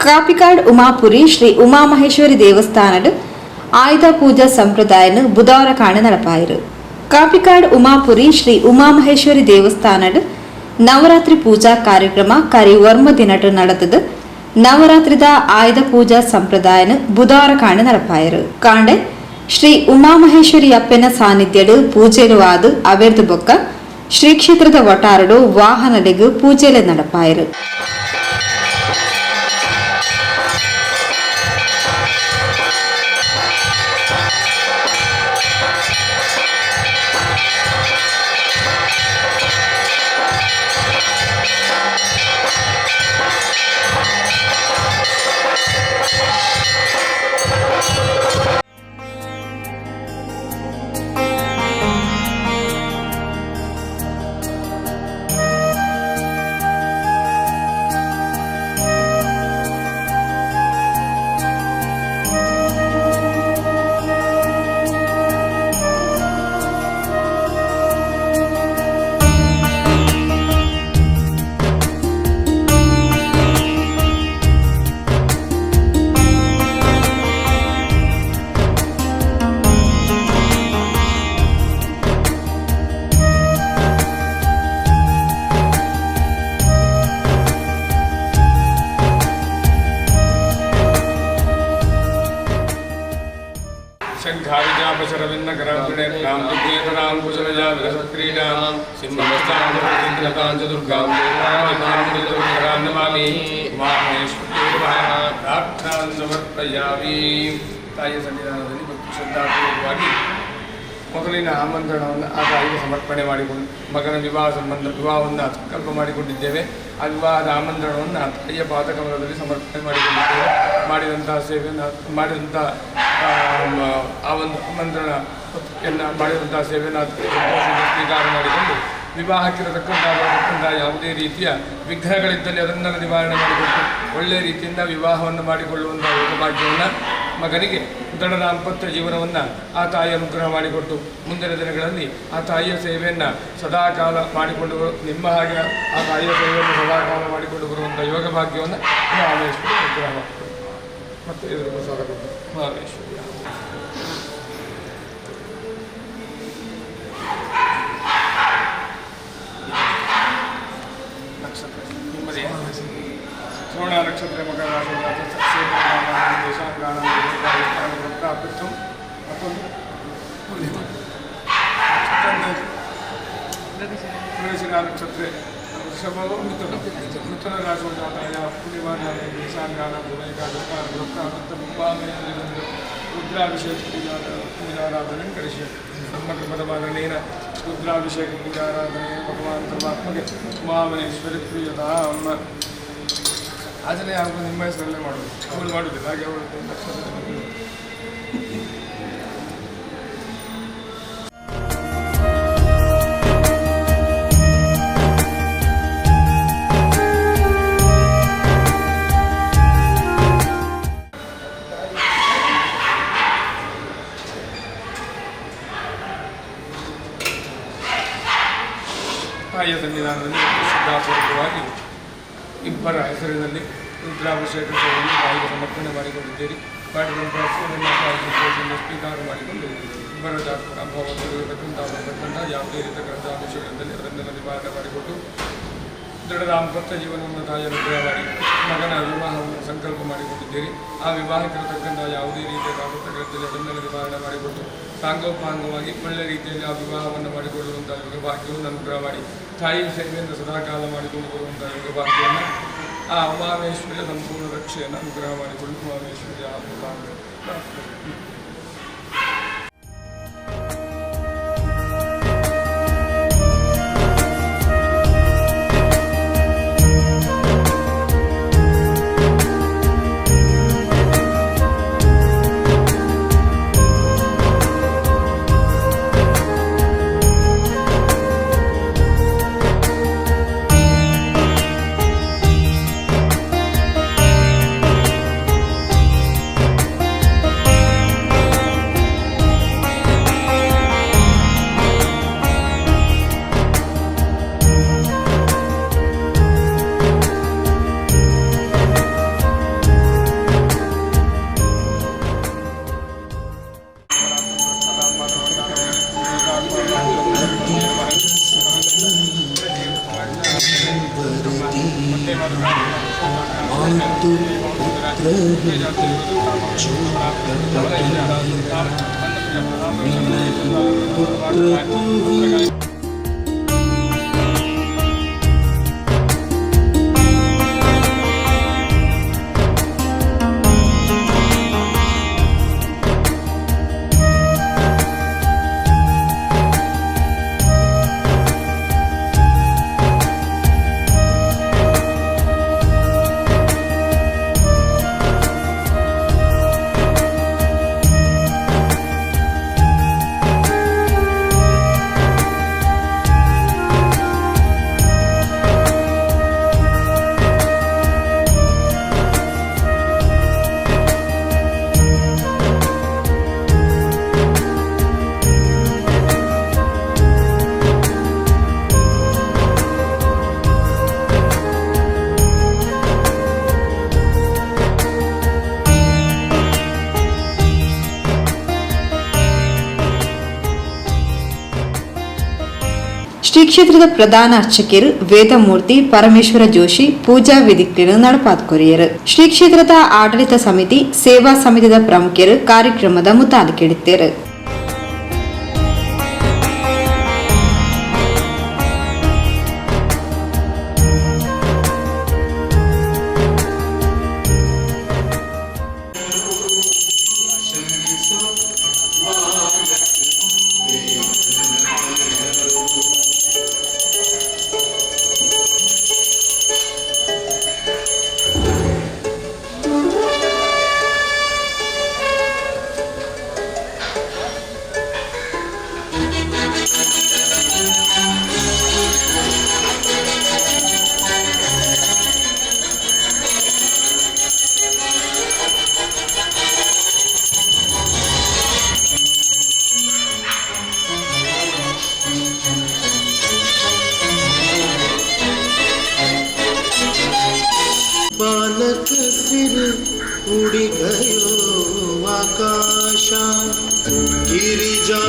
ಕಾಪಿಕಾಡ್ ಉಮಾಪುರಿ ಶ್ರೀ ಉಮಾಮಹೇಶ್ವರಿ ದೇವಸ್ಥಾನದ ಆಯುಧ ಪೂಜಾ ಸಂಪ್ರದಾಯನ ಬುಧವಾರ ಕಾಣೆ ನಡಪಾಯಿರು. ಕಾಪಿಕಾಡ್ ಉಮಾಪುರಿ ಶ್ರೀ ಉಮಾಮಹೇಶ್ವರಿ ದೇವಸ್ಥಾನದ ನವರಾತ್ರಿ ಪೂಜಾ ಕಾರ್ಯಕ್ರಮ ಕರಿ ವರ್ಮ ದಿನಟ ನಡೆದದು. ನವರಾತ್ರಿದ ಆಯುಧ ಪೂಜಾ ಸಂಪ್ರದಾಯನ ಬುಧವಾರ ಕಾಣೆ ನಡಪಾಯಿರು. ಕಾಂಡೆ ಶ್ರೀ ಉಮಾಮಹೇಶ್ವರಿ ಅಪ್ಪನ ಸಾನ್ನಿಧ್ಯಡು ಪೂಜೆಲು ಆದು ಅವೆರ್ದು ಬೊಕ್ಕ ಶ್ರೀ ಕ್ಷೇತ್ರದ ಒಟಾರಡು ವಾಹನಲಿಗೂ ಪೂಜೆಲೆ ನಡಪಾಯಿರು. ತಾಯಿಯ ಸನ್ನಿಧಾನದಲ್ಲಿ ಮತ್ತು ಶ್ರದ್ಧಾಪೂರ್ವಕವಾಗಿ ಮೊದಲಿನ ಆಮಂತ್ರಣವನ್ನು ಆ ತಾಯಿಗೆ ಸಮರ್ಪಣೆ ಮಾಡಿಕೊಂಡು ಮಗನ ವಿವಾಹವನ್ನು ಸಂಕಲ್ಪ ಮಾಡಿಕೊಂಡಿದ್ದೇವೆ. ಆ ವಿವಾಹದ ಆಮಂತ್ರಣವನ್ನು ಆ ತಾಯಿಯ ಪಾದಕಮಲದಲ್ಲಿ ಸಮರ್ಪಣೆ ಮಾಡಿಕೊಂಡಿದ್ದೇವೆ. ಮಾಡಿದಂತಹ ಸೇವೆಯನ್ನು ಆ ಒಂದು ಆಮಂತ್ರಣವನ್ನು ಮಾಡಿದಂತಹ ಸೇವೆಯನ್ನು ಸ್ವೀಕಾರ ಮಾಡಿಕೊಂಡು ವಿವಾಹಕ್ಕಿರತಕ್ಕಂಥ ಯಾವುದೇ ರೀತಿಯ ವಿಘ್ನಗಳಿದ್ದಲ್ಲಿ ಅದನ್ನೆಲ್ಲ ನಿವಾರಣೆ ಮಾಡಿಕೊಂಡು ಒಳ್ಳೆಯ ರೀತಿಯಿಂದ ವಿವಾಹವನ್ನು ಮಾಡಿಕೊಳ್ಳುವಂಥ ಯೋಗಭಾಗ್ಯವನ್ನು ಮಗನಿಗೆ ದೃಢ ದಾಂಪತ್ಯ ಜೀವನವನ್ನು ಆ ತಾಯಿ ಅನುಗ್ರಹ ಮಾಡಿಕೊಟ್ಟು ಮುಂದಿನ ದಿನಗಳಲ್ಲಿ ಆ ತಾಯಿಯ ಸೇವೆಯನ್ನು ಸದಾಕಾಲ ಮಾಡಿಕೊಂಡು ನಿಮ್ಮ ಹಾಗೆ ಆ ತಾಯಿಯ ಸೇವೆಯನ್ನು ಸದಾಕಾಲ ಮಾಡಿಕೊಂಡು ಬರುವಂಥ ಯೋಗಭಾಗ್ಯವನ್ನು ಮಹಾವೇಶ್ವರಿ ಅನುಗ್ರಹ ಮಾಡಿಕೊಡು ಮತ್ತು ಇದರ ಪ್ರಸಾದ ಕೊಟ್ಟು ಮಹಾವೇಶ್ವರಿ ಶ್ರವಣ ನಕ್ಷತ್ರ ಮಕರ ದೇಶಾಂಗಾಪಿತ್ತು ಮತ್ತೊಂದು ಪ್ರವೇಶಿನ ನಕ್ಷತ್ರ ವೃಷಭವು ಮಿಥುನ ರಾಶಿಯಾತಾಯ ಪೂರ್ಣಿಮಾನ ದೇಶಾಂಗಾನ ರುದ್ರಾಭಿಷೇಕ ಪೂಜಾರಾಧನೆ ಕರಿಸಿ ಬ್ರಹ್ಮಕೃಪದಮಾನೇನ ರುದ್ರಾಭಿಷೇಕ ಪೂಜಾರಾಧನೆ ಭಗವಾನ್ ಪರಮಾತ್ಮಗೆ ಉಮಾಮಹೇಶ್ವರಿ ಪ್ರಿಯತಾಂ ಆಚರಣೆ ಆಗುವ ನಿಮ್ಮ ಹೆಸರಲ್ಲೇ ಮಾಡೋದು. ಅವಳು ಮಾಡುವುದಿಲ್ಲ ಹಾಗೆ ಅವಳು ತಾಯಿಯ ಸನ್ನಿಧಾನದಲ್ಲಿ ಶ್ರದ್ಧಾಪೂರ್ವಕವಾಗಿ ಇಬ್ಬರ ಹೆಸರಿನಲ್ಲಿ ರುದ್ರಾಭಿಷೇಕ ಸೇವೆಯನ್ನು ತಾಯಿಗೆ ಸಮರ್ಪಣೆ ಮಾಡಿಕೊಂಡಿದ್ದೀರಿ. ಮಾಡಿದಂತಹ ಸೇವೆಯನ್ನು ಸ್ವೀಕಾರ ಮಾಡಿಕೊಂಡು ಇಬ್ಬರ ಜಾತಕ ಅನುಭವದಲ್ಲಿರತಕ್ಕಂಥ ಯಾವುದೇ ರೀತಿಯ ಗ್ರಂಥಾಭಿಷೇಕದಲ್ಲಿ ಅದನ್ನೆಲ್ಲ ನಿವಾರಣೆ ಮಾಡಿಕೊಟ್ಟು ದೃಢ ದಾಂಪತ್ಯ ಜೀವನವನ್ನು ತಾಯಿ ಅನುಗ್ರಹ ಮಾಡಿ ಮಗನ ವಿವಾಹವನ್ನು ಸಂಕಲ್ಪ ಮಾಡಿಕೊಂಡಿದ್ದೀರಿ. ಆ ವಿವಾಹಕ್ಕಿರತಕ್ಕಂಥ ಯಾವುದೇ ರೀತಿಯ ದಾಂಪತ್ಯ ಗ್ರಂಥದಲ್ಲಿ ಅದನ್ನೆಲ್ಲ ನಿವಾರಣೆ ಮಾಡಿಕೊಟ್ಟು ಸಾಂಗೋಪಾಂಗವಾಗಿ ಒಳ್ಳೆಯ ರೀತಿಯಲ್ಲಿ ಆ ವಿವಾಹವನ್ನು ಮಾಡಿಕೊಳ್ಳುವಂಥ ಯೋಗಭಾಗ್ಯವನ್ನು ಅನುಗ್ರಹ ಮಾಡಿ ತಾಯಿ ಸೇವೆಯನ್ನು ಸದಾಕಾಲ ಮಾಡಿಕೊಂಡು ಬರುವಂಥ ಯೋಗಭಾಗ್ಯವನ್ನು ಆ ಉಮಾಮೇಶ್ವರಿಯ ಸಂಪೂರ್ಣ ರಕ್ಷೆಯನ್ನು ಅನುಗ್ರಹ ಮಾಡಿಕೊಂಡು ಉಮಾಮೇಶ್ವರಿಯ ಶ್ರೀ ಕ್ಷೇತ್ರದ ಪ್ರಧಾನ ಅರ್ಚಕರು ವೇದಮೂರ್ತಿ ಪರಮೇಶ್ವರ ಜೋಶಿ ಪೂಜಾ ವೇದಿಕೆಯನ್ನು ನಡಪಾದ್ಕೊರಿಯರು. ಶ್ರೀ ಕ್ಷೇತ್ರದ ಆಡಳಿತ ಸಮಿತಿ ಸೇವಾ ಸಮಿತಿಯ ಪ್ರಮುಖರು ಕಾರ್ಯಕ್ರಮದ ಮುತಾಲಿಕೆಡಿದ್ದರು. बालक सिर उड़ गयो आकाशा गिरिजा